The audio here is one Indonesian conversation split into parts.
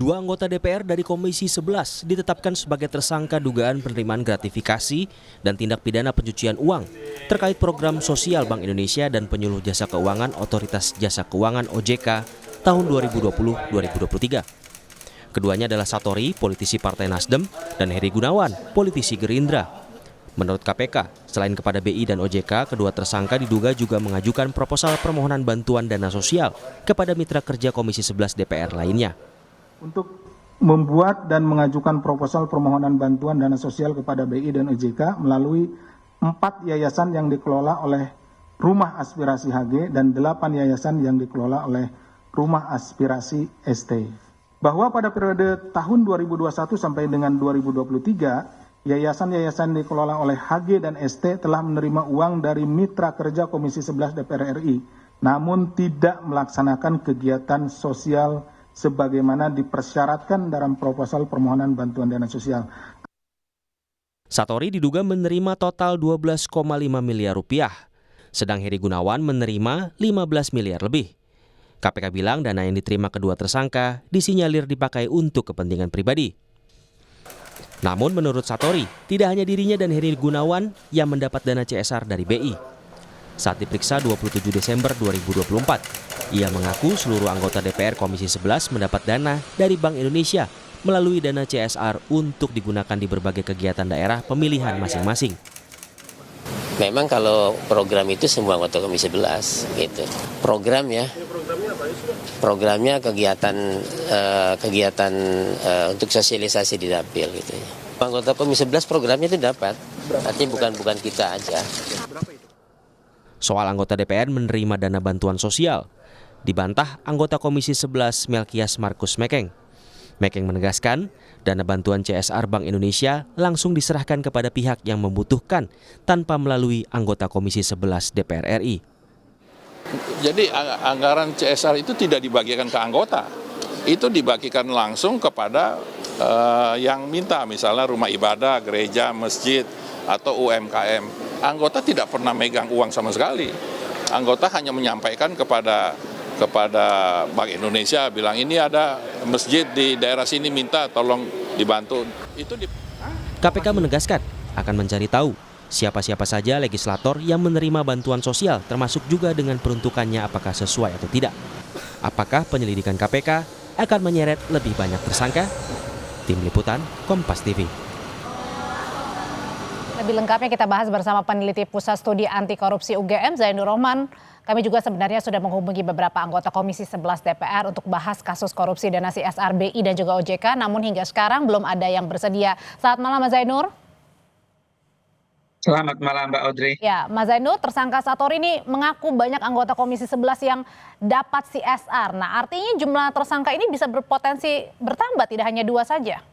Dua anggota DPR dari Komisi 11 ditetapkan sebagai tersangka dugaan penerimaan gratifikasi dan tindak pidana pencucian uang terkait program sosial Bank Indonesia dan penyuluh jasa keuangan Otoritas Jasa Keuangan OJK tahun 2020-2023. Keduanya adalah Satori, politisi Partai Nasdem, dan Heri Gunawan, politisi Gerindra. Menurut KPK, selain kepada BI dan OJK, kedua tersangka diduga juga mengajukan proposal permohonan bantuan dana sosial kepada mitra kerja Komisi 11 DPR lainnya. Untuk membuat dan mengajukan proposal permohonan bantuan dana sosial kepada BI dan OJK melalui 4 yayasan yang dikelola oleh Rumah Aspirasi HG dan 8 yayasan yang dikelola oleh Rumah Aspirasi ST. Bahwa pada periode tahun 2021 sampai dengan 2023, yayasan-yayasan dikelola oleh HG dan ST telah menerima uang dari mitra kerja Komisi 11 DPR RI, namun tidak melaksanakan kegiatan sosial sebagaimana dipersyaratkan dalam proposal permohonan bantuan dana sosial. Satori diduga menerima total 12,5 miliar rupiah, sedang Heri Gunawan menerima 15 miliar lebih. KPK bilang dana yang diterima kedua tersangka disinyalir dipakai untuk kepentingan pribadi. Namun menurut Satori, tidak hanya dirinya dan Heri Gunawan yang mendapat dana CSR dari BI. Saat diperiksa 27 Desember 2024, ia mengaku seluruh anggota DPR Komisi 11 mendapat dana dari Bank Indonesia melalui dana CSR untuk digunakan di berbagai kegiatan daerah pemilihan masing-masing. Memang kalau program itu semua anggota Komisi 11 gitu. Programnya kegiatan untuk sosialisasi di dapil gitu ya. Anggota Komisi 11 programnya itu dapat. Artinya bukan kita aja. Soal anggota DPR menerima dana bantuan sosial, dibantah anggota Komisi 11 Melkias Markus Mekeng. Mekeng menegaskan, dana bantuan CSR Bank Indonesia langsung diserahkan kepada pihak yang membutuhkan tanpa melalui anggota Komisi 11 DPR RI. Jadi anggaran CSR itu tidak dibagikan ke anggota, itu dibagikan langsung kepada yang minta, misalnya rumah ibadah, gereja, masjid, atau UMKM. Anggota tidak pernah megang uang sama sekali. Anggota hanya menyampaikan kepada Bank Indonesia, bilang ini ada masjid di daerah sini minta tolong dibantu. KPK menegaskan akan mencari tahu siapa-siapa saja legislator yang menerima bantuan sosial, termasuk juga dengan peruntukannya apakah sesuai atau tidak. Apakah penyelidikan KPK akan menyeret lebih banyak tersangka? Tim Liputan, Kompas TV. Lebih lengkapnya kita bahas bersama peneliti Pusat Studi Anti Korupsi UGM, Zainur Rohman. Kami juga sebenarnya sudah menghubungi beberapa anggota Komisi 11 DPR untuk bahas kasus korupsi dana CSR BI dan juga OJK, namun hingga sekarang belum ada yang bersedia. Selamat malam Mas Zainur. Selamat malam Mbak Audrey. Ya, Mas Zainur, tersangka Satori ini mengaku banyak anggota Komisi 11 yang dapat CSR. Nah, artinya jumlah tersangka ini bisa berpotensi bertambah, tidak hanya 2 saja.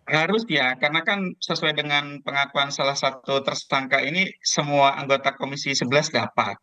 Harus ya, karena kan sesuai dengan pengakuan salah satu tersangka ini, semua anggota Komisi 11 dapat.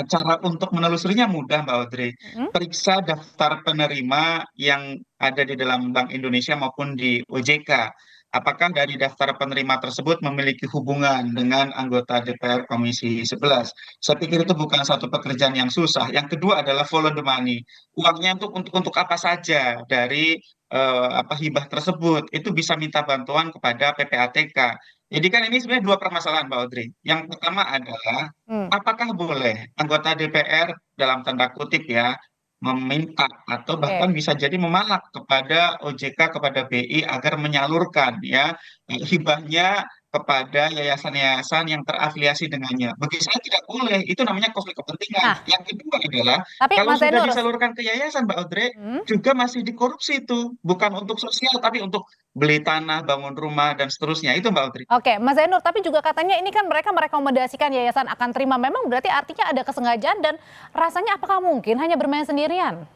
Cara untuk menelusurinya mudah Mbak Audrey. Periksa daftar penerima yang ada di dalam Bank Indonesia maupun di OJK. Apakah dari daftar penerima tersebut memiliki hubungan dengan anggota DPR Komisi 11? Saya pikir itu bukan satu pekerjaan yang susah. Yang kedua adalah follow the money. Uangnya untuk apa saja dari hibah tersebut, itu bisa minta bantuan kepada PPATK. Jadi kan ini sebenarnya 2 permasalahan Mbak Audrey. Yang pertama adalah apakah boleh anggota DPR dalam tanda kutip ya meminta atau bahkan bisa jadi memalak kepada OJK, kepada BI agar menyalurkan ya hibahnya kepada yayasan-yayasan yang terafiliasi dengannya. Bagi saya tidak boleh, itu namanya konflik kepentingan. Nah, Yang kedua adalah tapi kalau Mas sudah Zainur, disalurkan ke yayasan Mbak Audrey, juga masih dikorupsi itu, bukan untuk sosial tapi untuk beli tanah, bangun rumah dan seterusnya. Itu Mbak Audrey. Oke, Mas Zainur, tapi juga katanya ini kan mereka merekomendasikan yayasan akan terima. Memang berarti artinya ada kesengajaan dan rasanya apakah mungkin hanya bermain sendirian?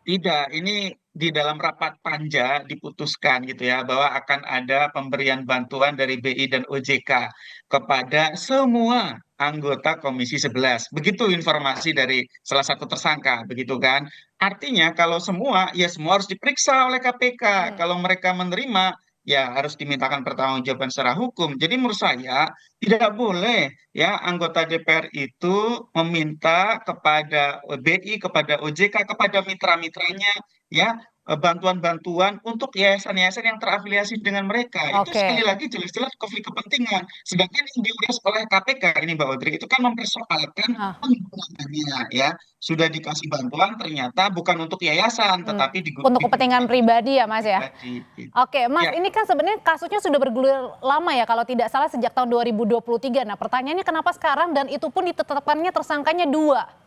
Tidak, ini di dalam rapat panja diputuskan gitu ya bahwa akan ada pemberian bantuan dari BI dan OJK kepada semua anggota Komisi 11. Begitu informasi dari salah satu tersangka, begitu kan? Artinya kalau semua, ya semua harus diperiksa oleh KPK. Kalau mereka menerima, ya harus dimintakan pertanggungjawaban secara hukum. Jadi menurut saya tidak boleh ya anggota DPR itu meminta kepada BI, kepada OJK, kepada mitra-mitranya ya bantuan-bantuan untuk yayasan-yayasan yang terafiliasi dengan mereka. Itu sekali Oke. lagi jelas-jelas konflik kepentingan. Sedangkan yang diurus oleh KPK ini Mbak Audrey itu kan mempersoalkan Ah, penggunaannya ya. Sudah dikasih bantuan ternyata bukan untuk yayasan hmm. tetapi Untuk kepentingan digunakan pribadi ya Mas ya. pribadi. Gitu. Oke, Mas, Ya, ini kan sebenarnya kasusnya sudah bergulir lama ya, kalau tidak salah sejak tahun 2023. Nah, pertanyaannya kenapa sekarang dan itu pun ditetapkannya tersangkanya 2?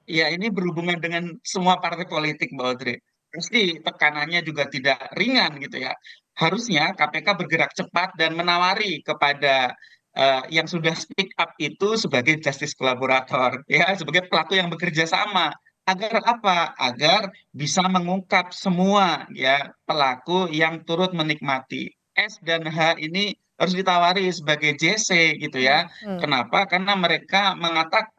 ya ini berhubungan dengan semua partai politik Mbak Audrey. Pasti tekanannya juga tidak ringan gitu ya. Harusnya KPK bergerak cepat dan menawari kepada yang sudah speak up itu sebagai justice kolaborator ya, sebagai pelaku yang bekerja sama. Agar apa? Agar bisa mengungkap semua ya pelaku yang turut menikmati. S dan H ini harus ditawari sebagai JC gitu ya. Hmm, hmm. Kenapa? Karena mereka mengatakan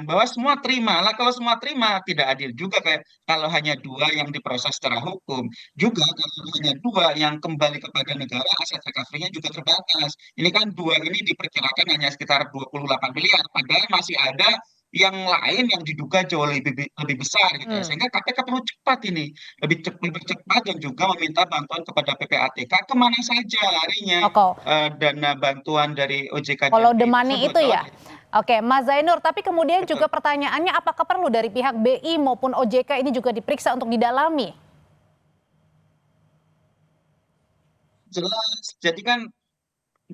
bahwa semua terima lah, kalau semua terima tidak adil juga kayak kalau hanya 2 yang diproses secara hukum, juga kalau hanya 2 yang kembali kepada negara aset recovery-nya juga terbatas. Ini kan 2 ini diperkirakan hanya sekitar 28 miliar, padahal masih ada yang lain yang diduga jauh lebih besar gitu ya, Hmm. sehingga KPK perlu cepat ini lebih cepat dan juga meminta bantuan kepada PPATK kemana saja larinya Oko. dana bantuan dari OJK Follow the Jambi money tersebut itu Mbak ya? Audrey. Oke, Mas Zainur, tapi kemudian Betul. juga pertanyaannya apakah perlu dari pihak BI maupun OJK ini juga diperiksa untuk didalami? Jelas. Jadi kan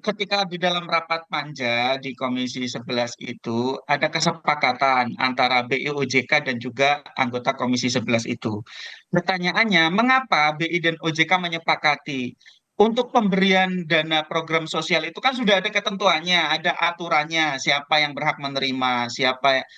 ketika di dalam rapat panja di Komisi 11 itu ada kesepakatan antara BI, OJK dan juga anggota Komisi 11 itu. Pertanyaannya, mengapa BI dan OJK menyepakati untuk pemberian dana program sosial itu kan sudah ada ketentuannya, ada aturannya, siapa yang berhak menerima,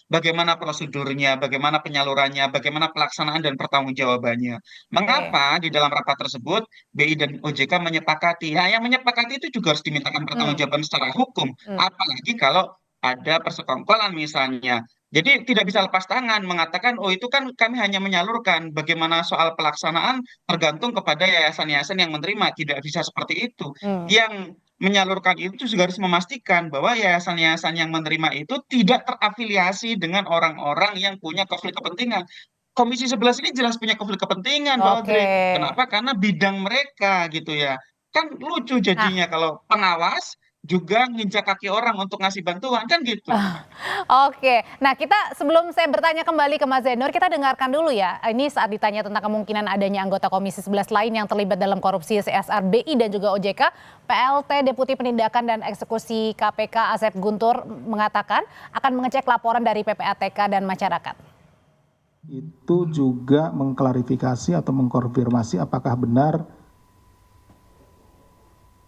bagaimana prosedurnya, bagaimana penyalurannya, bagaimana pelaksanaan dan pertanggungjawabannya. Oke. Mengapa di dalam rapat tersebut BI dan OJK menyepakati? Nah, yang menyepakati itu juga harus dimintakan Hmm, pertanggungjawaban secara hukum, hmm. apalagi kalau ada persekongkolan misalnya. Jadi tidak bisa lepas tangan mengatakan, oh itu kan kami hanya menyalurkan. Bagaimana soal pelaksanaan tergantung kepada yayasan-yayasan yang menerima. Tidak bisa seperti itu. Hmm. Yang menyalurkan itu juga harus memastikan bahwa yayasan-yayasan yang menerima itu tidak terafiliasi dengan orang-orang yang punya konflik kepentingan. Komisi 11 ini jelas punya konflik kepentingan, Mbak Oke. Audrey. Kenapa? Karena bidang mereka gitu ya. Kan lucu Nah, jadinya kalau pengawas juga nginjak kaki orang untuk ngasih bantuan, kan gitu. oke. Nah, kita sebelum saya bertanya kembali ke Mas Zainur, kita dengarkan dulu ya. Ini saat ditanya tentang kemungkinan adanya anggota Komisi 11 lain yang terlibat dalam korupsi CSR BI dan juga OJK, PLT Deputi Penindakan dan Eksekusi KPK Asep Guntur mengatakan akan mengecek laporan dari PPATK dan masyarakat. Itu juga mengklarifikasi atau mengkonfirmasi apakah benar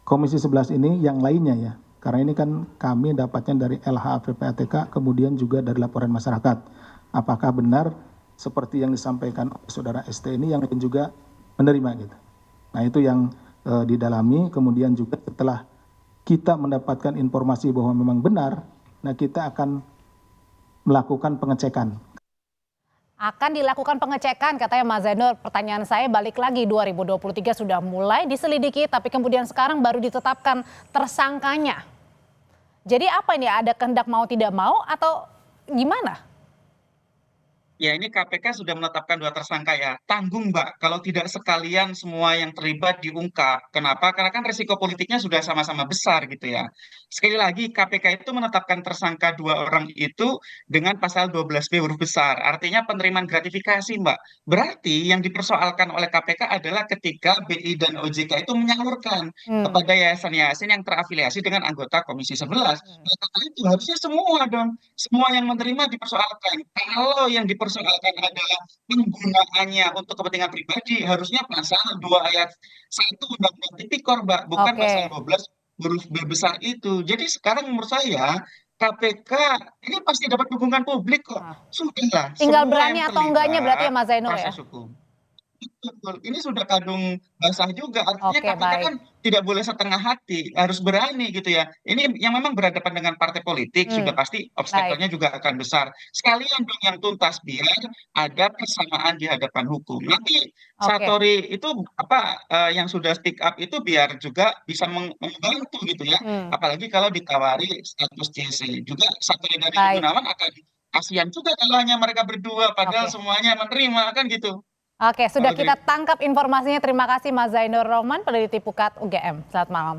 Komisi 11 ini yang lainnya ya. Karena ini kan kami dapatnya dari LH PPATK kemudian juga dari laporan masyarakat. Apakah benar seperti yang disampaikan oleh saudara ST ini yang lain juga menerima gitu. Nah, itu yang didalami, kemudian juga setelah kita mendapatkan informasi bahwa memang benar, nah kita akan melakukan pengecekan. Akan dilakukan pengecekan katanya Mas Zainur. Pertanyaan saya balik lagi, 2023 sudah mulai diselidiki tapi kemudian sekarang baru ditetapkan tersangkanya. Jadi apa ini, ada kehendak mau tidak mau atau gimana? Ya, ini KPK sudah menetapkan 2 tersangka ya. Tanggung, Mbak, kalau tidak sekalian semua yang terlibat diungkap. Kenapa? Karena kan resiko politiknya sudah sama-sama besar gitu ya. Sekali lagi, KPK itu menetapkan tersangka 2 orang itu dengan pasal 12B huruf besar. Artinya penerimaan gratifikasi, Mbak. Berarti yang dipersoalkan oleh KPK adalah ketika BI dan OJK itu menyalurkan Hmm. kepada yayasan-yayasan yang terafiliasi dengan anggota Komisi 11. Nah, karena itu harusnya semua dong. Semua yang menerima dipersoalkan. Kalau yang dipersoalkan adalah penggunaannya untuk kepentingan pribadi, harusnya pasal 2 ayat 1 Undang-Undang Tipikor, Mbak, bukan pasal Oke. 12 huruf B besar itu. Jadi sekarang menurut saya KPK ini pasti dapat dukungan publik kok. Ah. Sudahlah, Tinggal semua berani yang atau enggaknya berarti terlibat ya Mas Zainur ya? proses hukum. Betul, ini sudah kadung basah juga, artinya Oke, KPK baik. kan tidak boleh setengah hati, harus berani gitu ya. Ini yang memang berhadapan dengan partai politik, sudah Hmm, pasti baik. obstacle-nya juga akan besar. Sekalian dong yang tuntas, biar ada persamaan di hadapan hukum. Nanti Oke. Satori itu yang sudah speak up itu biar juga bisa membantu gitu ya. Hmm, Apalagi kalau ditawari status JC. Juga Satori dan Edi baik. Gunawan akan kasihan juga kalau hanya mereka berdua, padahal Oke. semuanya menerima kan gitu. Oke, sudah Audrey. kita tangkap informasinya. Terima kasih Mas Zainur Rohman, peneliti Pukat UGM. Selamat malam.